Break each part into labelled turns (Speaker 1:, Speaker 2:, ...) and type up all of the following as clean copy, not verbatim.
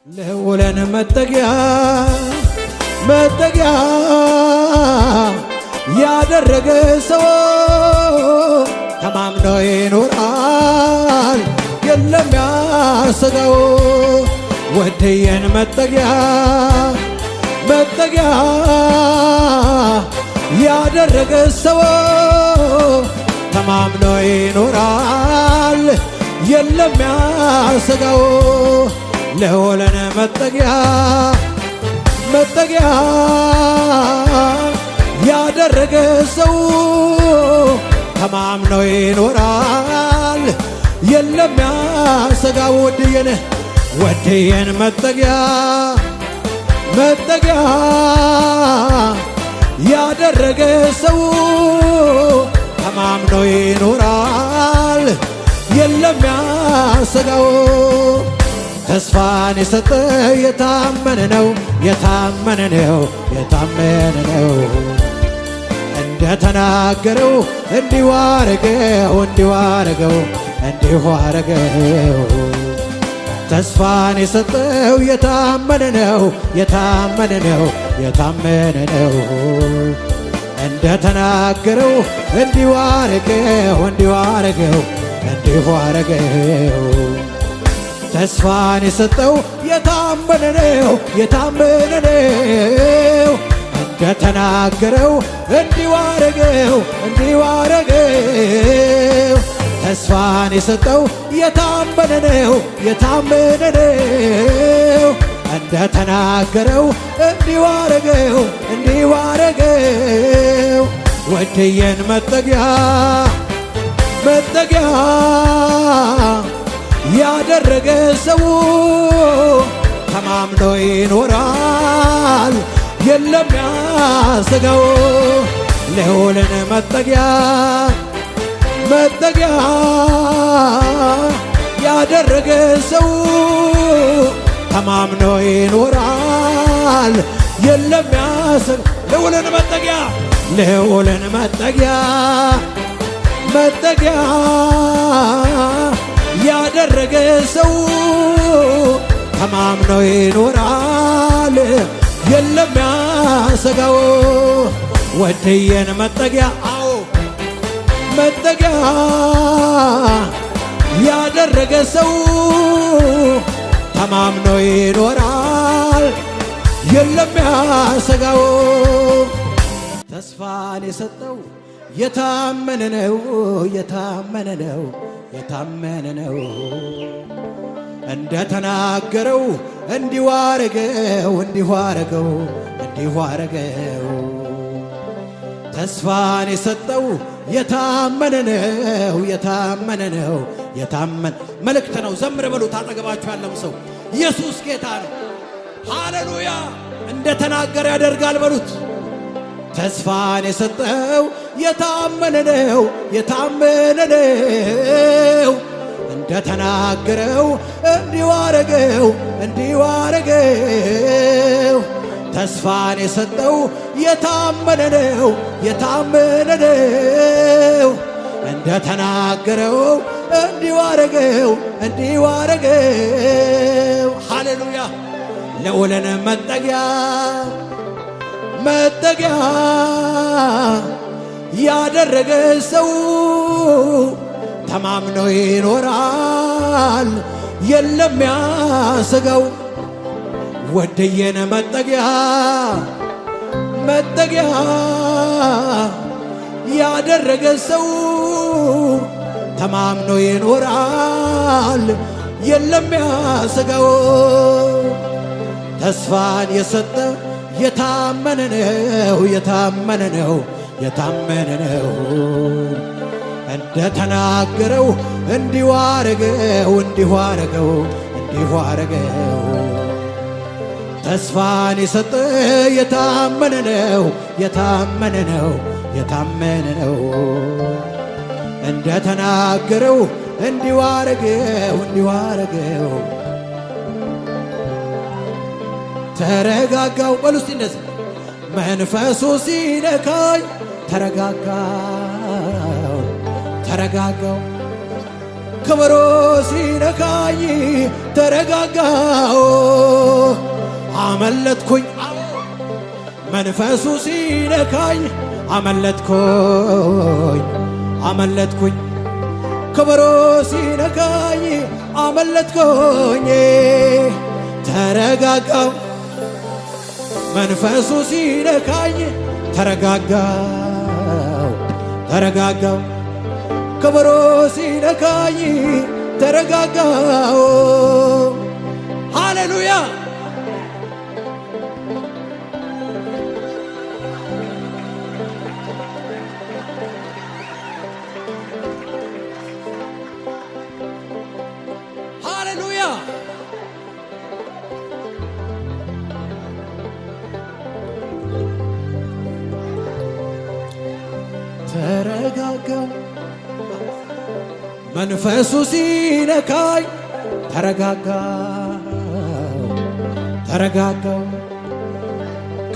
Speaker 1: ለውለን መጠጊያ ያደረገ ሰው ተማምኖ ይኖራል የለም ያሰጋው። ወደየን መጠጊያ ያደረገ ሰው ተማምኖ ይኖራል የለም ያሰጋው። ለውለን መጠጊያ ያደረገ ሰው ተማምኖ ይኖራል የለም ያሰጋው። ወደየን መጠጊያ ያደረገ ሰው ተማምኖ ይኖራል የለም ያሰጋው። ተስፋን የሰጠ የታመነ ነው እንደተናገረው እንዲሁ አረገው። ተስፋን የሰጠው የታመነ ነው እንደተናገረው እንዲሁ አረገው። ተስፋን የሰጠው የታመነ ነው እንደተናገረው እንዲሁ አረገው። ተስፋን የሰጠው የታመነ ነው እንደተናገረው እንዲሁ አረገው። ወደየን መጠጊያ ያደረገ ሰው ተማምኖ ይኖራል የለም ያሰጋው። ለውለን መጠጊያ ያደረገ ሰው ተማምኖ ይኖራል የለም ያሰጋው። ለውለን መጠጊያ ያደረገ ሰው ተማምኖ ይኖራል የለም ያሰጋው። ወደየን መጠጊያ ያደረገ ሰው ተማምኖ ይኖራል የለም ያሰጋው። ተስፋን የሰጠው የታመነ ነው እንደተናገረው እንዲሁ አረገው። ተስፋን የሰጠው የታመነ ነው መልእክት ነው። ዘምር በሉት አጠገባችሁ ያለው ሰው ኢየሱስ ጌታ ነው። ሃሌሉያ እንደተናገረ ያደርጋል በሉት። ተስፋን የሰጠው የታመነ ነው እንደተናገረው እንዲሁ አረገው። ተስፋን የሰጠው የታመነ ነው እንደተናገረው እንዲሁ አረገው። ሃሌሉያ ለውለን መጠጊያ ያደረገ ሰው ተማምኖ ይኖራል የለም ያሰጋው። ወደየን መጠጊያ ያደረገ ሰው ተማምኖ ይኖራል የለም ያሰጋው። ተስፋን የሰጠ የታመነ ነው እንደተናገረው እንዲሁ አረገው። ተስፋን የሰጠ የታመነ ነው እንደተናገረው እንዲሁ አረገው። ተረጋጋው በሉስቲ እንደዚህ መንፈሱ ሲነካኝ ተረጋጋው ከበሮ ሲነካኝ ተረጋጋው አመለጥኩኝ መንፈሱ ሲነካኝ አመለጥኩኝ አመለጥኩኝ ከበሮ ሲነካኝ አመለጥኩኝ ተረጋጋው መንፈሱ ሲነካኝ ተረጋጋው ተረጋጋው ከበሮ ሲነካኝ ተረጋጋው ሃሌሉያ ሃሌሉያ ተረጋጋው መንፈሱ ሲነካኝ ተረጋጋው ተረጋጋው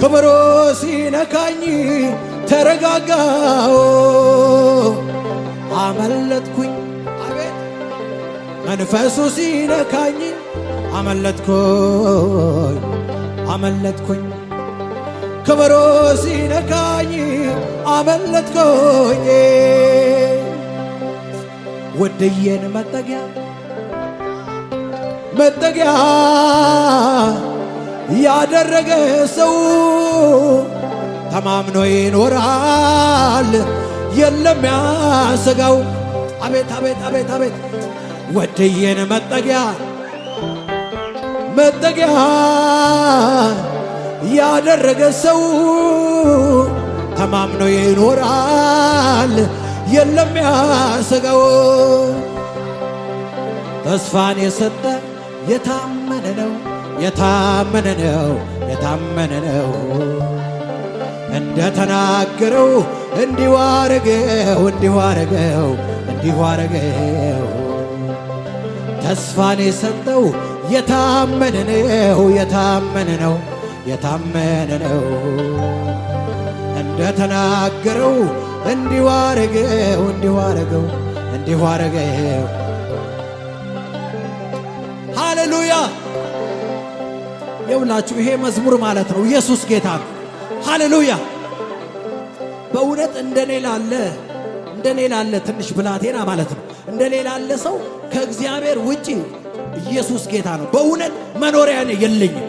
Speaker 1: ከበሮ ሲነካኝ ተረጋጋው አመለጥኩኝ አቤት መንፈሱ ሲነካኝ አመለጥኩኝ አመለጥኩኝ ከበሮ ሲነካኝ አመለጥኩኝ ወደየን መጠጊያ መጠጊያ ያደረገ ሰው ተማምኖ ይኖራል የለም ያሰጋው አቤት አቤት አቤት አቤት ወደየን መጠጊያ መጠጊያ ያደረገ ሰው ተማምኖ ይኖራል የለም ያሰጋው ተስፋን የሰጠ የታመነ ነው የታመነ ነው የታመነ ነው እንደተናገረው እንዲሁ አረገው እንዲሁ አረገው እንዲሁ አረገው ተስፋን የሰጠው የታመነ ነው የታመነ ነው የታመነ ነው እንደተናገረው እንዲሁ አረገው እንዲሁ አረገው እንዲሁ አረገው ሃሌሉያ የውላችሁ ይሄ መዝሙር ማለት ነው ኢየሱስ ጌታ ነው ሃሌሉያ በእውነት እንደኔ ላለ ትንሽ ብላቴና ማለት ነው እንደኔ ላለ ሰው ከእግዚአብሔር ውጪ ኢየሱስ ጌታ ነው በእውነት መኖሪያ የለኝም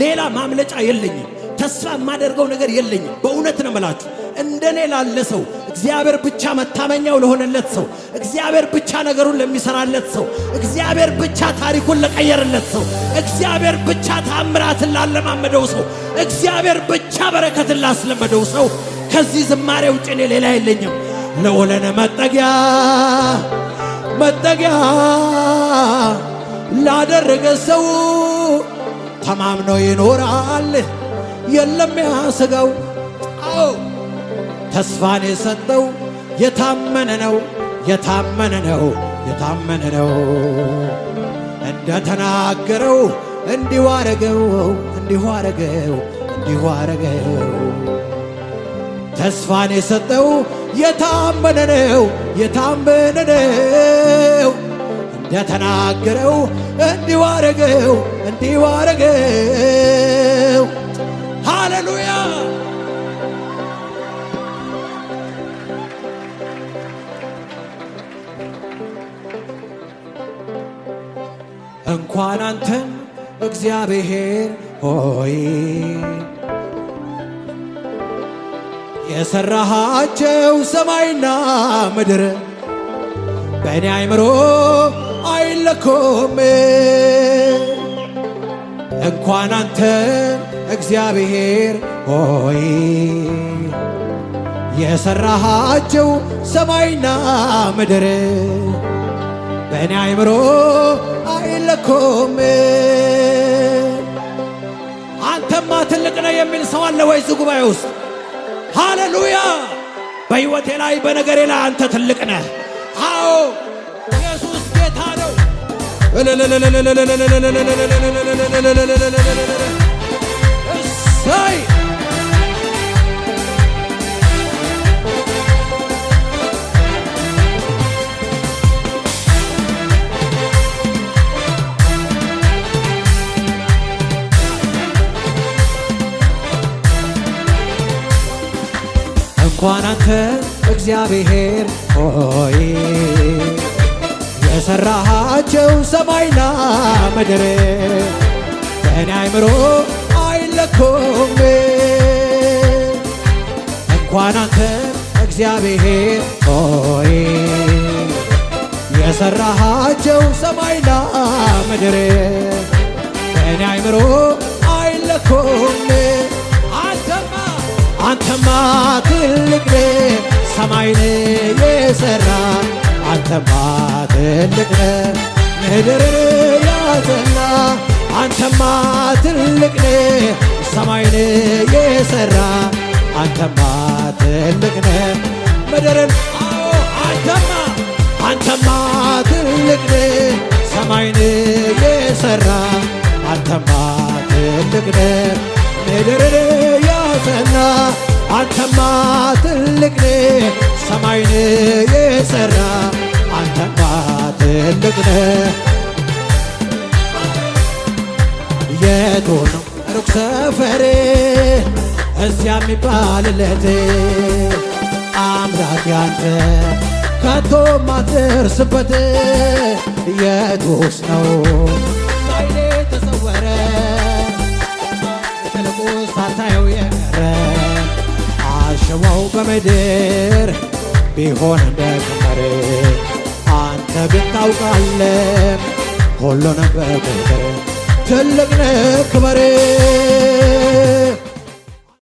Speaker 1: ሌላ ማምለጫ የለኝም ተስፋ የማደርገው ነገር የለኝም በእውነት ነው የምላችሁ እንደኔ ላለ ሰው እግዚአብሔር ብቻ መታመኛው ለሆነለት ሰው እግዚአብሔር ብቻ ነገሩን ለሚሰራለት ሰው እግዚአብሔር ብቻ ታሪኩን ለቀየረለት ሰው እግዚአብሔር ብቻ ታምራትን ላለማመደው ሰው እግዚአብሔር ብቻ በረከትን ላስለመደው ሰው ከዚህ ዝማሬ ውጭ እኔ ሌላ የለኝም ለወለነ መጠጊያ መጠጊያ ላደረገ ሰው ተማምኖ ይኖራል የለም ያሰጋው አዎ ተስፋን የሰጠው የታመነ ነው የታመነ ነው የታመነ ነው እንደተናገረው እንዲሁ አረገው እንዲሁ አረገው እንዲሁ አረገው ተስፋን የሰጠው የታመነ ነው የታመነ ነው እንደተናገረው እንዲሁ አረገው እንዲሁ አረገው ሃሌሉያ እንኳን አንተን እግዚአብሔር ሆይ የሰራሃቸው ሰማይና ምድር በእኔ አይምሮ አይለኩም እንኳን አንተን እግዚአብሔር ሆይ የሰራሃቸው ሰማይና ምድር በእኔ አይምሮ አይለኩም አንተማ ትልቅ ነህ የሚል ሰው አለ ወይ እዚህ ጉባኤ ውስጥ ሃሌሉያ በሕይወቴ ላይ በነገሬ ላይ አንተ ትልቅ ነህ አዎ ኢየሱስ ጌታ ነው እሰይ እንኳን አንተ እግዚአብሔር ሆይ የሠራሃቸው ሰማይና ምድር በእኔ አእምሮ አይለኩም። እንኳን አንተ እግዚአብሔር ሆይ የሠራሃቸው ሰማይና ምድር በእኔ አእምሮ አይለኩም። አንተማ ትልቅ ነህ ሰማይን የሠራ አንተማ ትልቅ ነህ ምድርን ያጸና አንተማ ትልቅ ነህ ሰማይን የሠራ አንተማ ትልቅ ነህ ምድርን አንተማ ትልቅ ነህ ሰማይን የሠራ አንተማ ትልቅ ነህ ምድርን ያጸና አንተማ ትልቅ ነህ ሰማይን የሠራ አንተማ ትልቅ ነህ። የቱ ነው ሩቅ ሰፈሬ እዚያ የሚባልለት አምላክ ያንተ ከቶ ማትደርስበት የቱስ ነው ባይኔ ተሰወረ ሸለቆ ሳታየው የቀረ አሸዋው በምድር ቢሆን እንደ ክምር አንተ ግን ታውቃለህ ሁሉንም በቁጥር ትልቅ ነህ ክበር